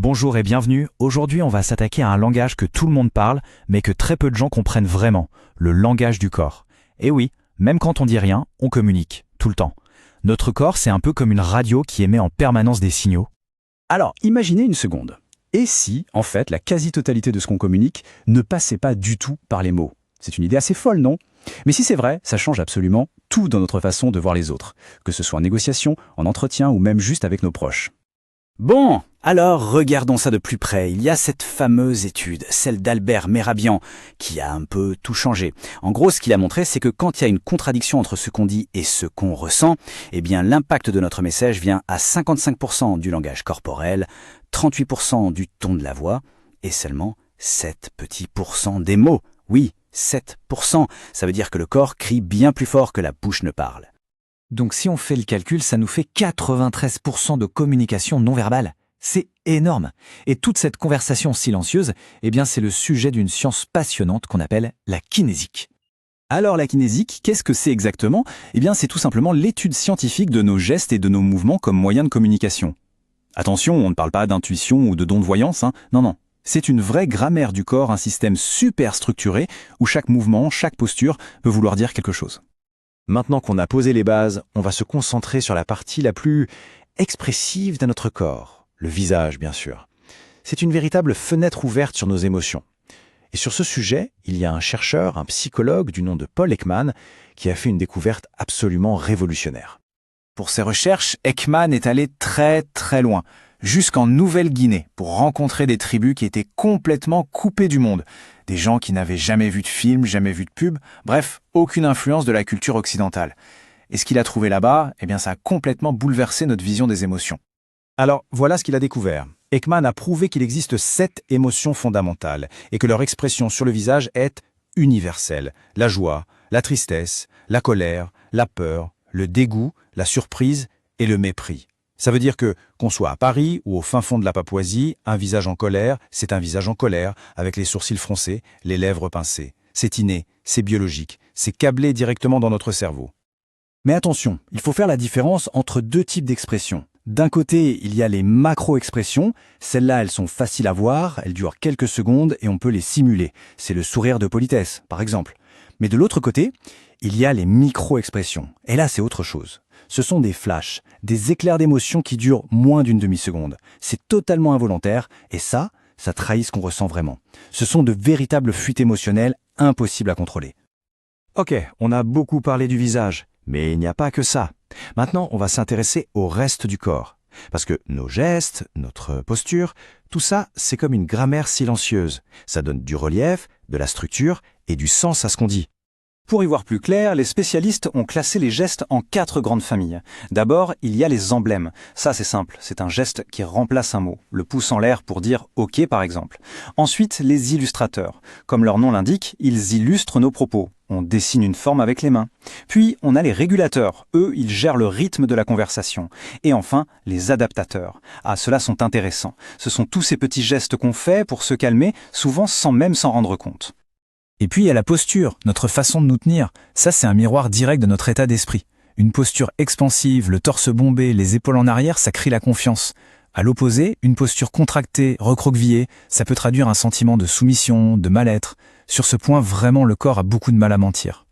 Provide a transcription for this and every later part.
Bonjour et bienvenue. Aujourd'hui, on va s'attaquer à un langage que tout le monde parle, mais que très peu de gens comprennent vraiment, le langage du corps. Et oui, même quand on dit rien, on communique, tout le temps. Notre corps, c'est un peu comme une radio qui émet en permanence des signaux. Alors, imaginez une seconde. Et si, en fait, la quasi-totalité de ce qu'on communique ne passait pas du tout par les mots? C'est une idée assez folle, non? Mais si c'est vrai, ça change absolument tout dans notre façon de voir les autres, que ce soit en négociation, en entretien ou même juste avec nos proches. Bon, alors regardons ça de plus près. Il y a cette fameuse étude, celle d'Albert Mehrabian, qui a un peu tout changé. En gros, ce qu'il a montré, c'est que quand il y a une contradiction entre ce qu'on dit et ce qu'on ressent, eh bien l'impact de notre message vient à 55% du langage corporel, 38% du ton de la voix et seulement 7 petits pourcents des mots. Oui, 7%. Ça veut dire que le corps crie bien plus fort que la bouche ne parle. Donc si on fait le calcul, ça nous fait 93% de communication non verbale. C'est énorme. Et toute cette conversation silencieuse, eh bien c'est le sujet d'une science passionnante qu'on appelle la kinésique. Alors la kinésique, qu'est-ce que c'est exactement? Eh bien c'est tout simplement l'étude scientifique de nos gestes et de nos mouvements comme moyen de communication. Attention, on ne parle pas d'intuition ou de don de voyance, non. C'est une vraie grammaire du corps, un système super structuré où chaque mouvement, chaque posture peut vouloir dire quelque chose. Maintenant qu'on a posé les bases, on va se concentrer sur la partie la plus expressive de notre corps, le visage bien sûr. C'est une véritable fenêtre ouverte sur nos émotions. Et sur ce sujet, il y a un chercheur, un psychologue du nom de Paul Ekman, qui a fait une découverte absolument révolutionnaire. Pour ses recherches, Ekman est allé très très loin, jusqu'en Nouvelle-Guinée, pour rencontrer des tribus qui étaient complètement coupées du monde. Des gens qui n'avaient jamais vu de film, jamais vu de pub, bref, aucune influence de la culture occidentale. Et ce qu'il a trouvé là-bas, eh bien ça a complètement bouleversé notre vision des émotions. Alors, voilà ce qu'il a découvert. Ekman a prouvé qu'il existe 7 émotions fondamentales et que leur expression sur le visage est universelle. La joie, la tristesse, la colère, la peur, le dégoût, la surprise et le mépris. Ça veut dire que, qu'on soit à Paris ou au fin fond de la Papouasie, un visage en colère, c'est un visage en colère, avec les sourcils froncés, les lèvres pincées. C'est inné, c'est biologique, c'est câblé directement dans notre cerveau. Mais attention, il faut faire la différence entre deux types d'expressions. D'un côté, il y a les macro-expressions. Celles-là, elles sont faciles à voir, elles durent quelques secondes et on peut les simuler. C'est le sourire de politesse, par exemple. Mais de l'autre côté, il y a les micro-expressions. Et là, c'est autre chose. Ce sont des flashs, des éclairs d'émotion qui durent moins d'une demi-seconde. C'est totalement involontaire et ça trahit ce qu'on ressent vraiment. Ce sont de véritables fuites émotionnelles impossibles à contrôler. Ok, on a beaucoup parlé du visage, mais il n'y a pas que ça. Maintenant, on va s'intéresser au reste du corps. Parce que nos gestes, notre posture, tout ça, c'est comme une grammaire silencieuse. Ça donne du relief, de la structure et du sens à ce qu'on dit. Pour y voir plus clair, les spécialistes ont classé les gestes en 4 grandes familles. D'abord, il y a les emblèmes. Ça, c'est simple, c'est un geste qui remplace un mot. Le pouce en l'air pour dire « OK » par exemple. Ensuite, les illustrateurs. Comme leur nom l'indique, ils illustrent nos propos. On dessine une forme avec les mains. Puis, on a les régulateurs. Eux, ils gèrent le rythme de la conversation. Et enfin, les adaptateurs. Ah, ceux-là sont intéressants. Ce sont tous ces petits gestes qu'on fait pour se calmer, souvent sans même s'en rendre compte. Et puis il y a la posture, notre façon de nous tenir. Ça, c'est un miroir direct de notre état d'esprit. Une posture expansive, le torse bombé, les épaules en arrière, ça crie la confiance. À l'opposé, une posture contractée, recroquevillée, ça peut traduire un sentiment de soumission, de mal-être. Sur ce point, vraiment, le corps a beaucoup de mal à mentir.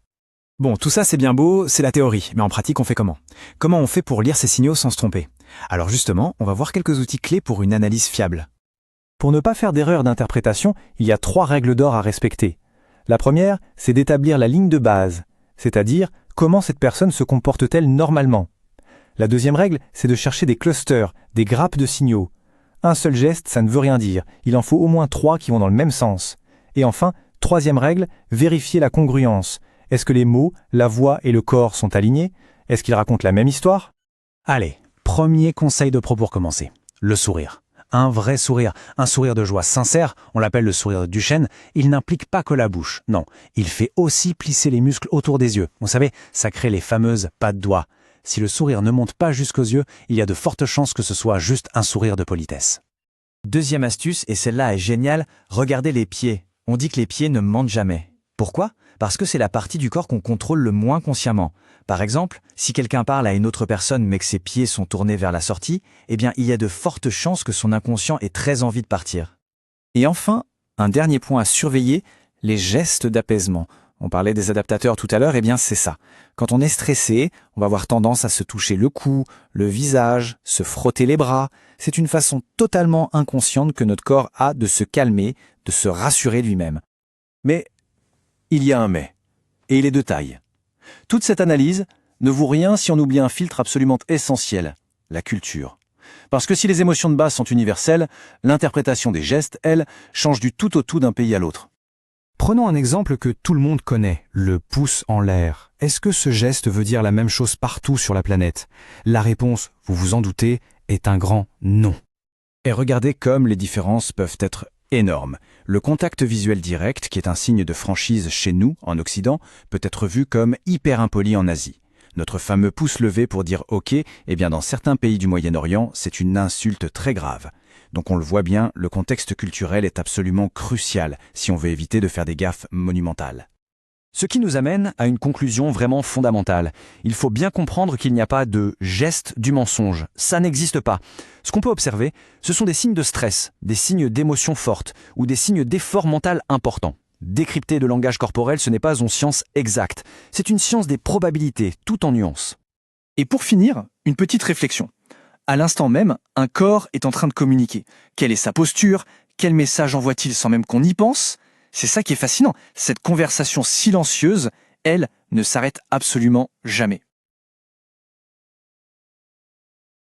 Bon, tout ça c'est bien beau, c'est la théorie, mais en pratique on fait comment? Comment on fait pour lire ces signaux sans se tromper? Alors justement, on va voir quelques outils clés pour une analyse fiable. Pour ne pas faire d'erreur d'interprétation, il y a 3 règles d'or à respecter. La première, c'est d'établir la ligne de base, c'est-à-dire comment cette personne se comporte-t-elle normalement. La deuxième règle, c'est de chercher des clusters, des grappes de signaux. Un seul geste, ça ne veut rien dire, il en faut au moins 3 qui vont dans le même sens. Et enfin, troisième règle, vérifier la congruence. Est-ce que les mots, la voix et le corps sont alignés? Est-ce qu'ils racontent la même histoire? Allez, premier conseil de pro pour commencer, le sourire. Un vrai sourire, un sourire de joie sincère, on l'appelle le sourire de Duchenne, il n'implique pas que la bouche, non, il fait aussi plisser les muscles autour des yeux. Vous savez, ça crée les fameuses pattes doigts. Si le sourire ne monte pas jusqu'aux yeux, il y a de fortes chances que ce soit juste un sourire de politesse. Deuxième astuce, et celle-là est géniale, regardez les pieds. On dit que les pieds ne mentent jamais. Pourquoi? parce que c'est la partie du corps qu'on contrôle le moins consciemment. Par exemple, si quelqu'un parle à une autre personne mais que ses pieds sont tournés vers la sortie, eh bien il y a de fortes chances que son inconscient ait très envie de partir. Et enfin, un dernier point à surveiller, les gestes d'apaisement. On parlait des adaptateurs tout à l'heure, eh bien c'est ça. Quand on est stressé, on va avoir tendance à se toucher le cou, le visage, se frotter les bras. C'est une façon totalement inconsciente que notre corps a de se calmer, de se rassurer lui-même. Mais il y a un mais, et il est de taille. Toute cette analyse ne vaut rien si on oublie un filtre absolument essentiel, la culture. Parce que si les émotions de base sont universelles, l'interprétation des gestes, elle, change du tout au tout d'un pays à l'autre. Prenons un exemple que tout le monde connaît, le pouce en l'air. Est-ce que ce geste veut dire la même chose partout sur la planète? La réponse, vous vous en doutez, est un grand non. Et regardez comme les différences peuvent être énormes. Le contact visuel direct, qui est un signe de franchise chez nous, en Occident, peut être vu comme hyper impoli en Asie. Notre fameux pouce levé pour dire OK, eh bien dans certains pays du Moyen-Orient, c'est une insulte très grave. Donc on le voit bien, le contexte culturel est absolument crucial si on veut éviter de faire des gaffes monumentales. Ce qui nous amène à une conclusion vraiment fondamentale. Il faut bien comprendre qu'il n'y a pas de geste du mensonge. Ça n'existe pas. Ce qu'on peut observer, ce sont des signes de stress, des signes d'émotion forte ou des signes d'effort mental important. Décrypter le langage corporel, ce n'est pas une science exacte. C'est une science des probabilités, tout en nuances. Et pour finir, une petite réflexion. À l'instant même, un corps est en train de communiquer. Quelle est sa posture? Quel message envoie-t-il sans même qu'on y pense? C'est ça qui est fascinant. Cette conversation silencieuse, elle, ne s'arrête absolument jamais.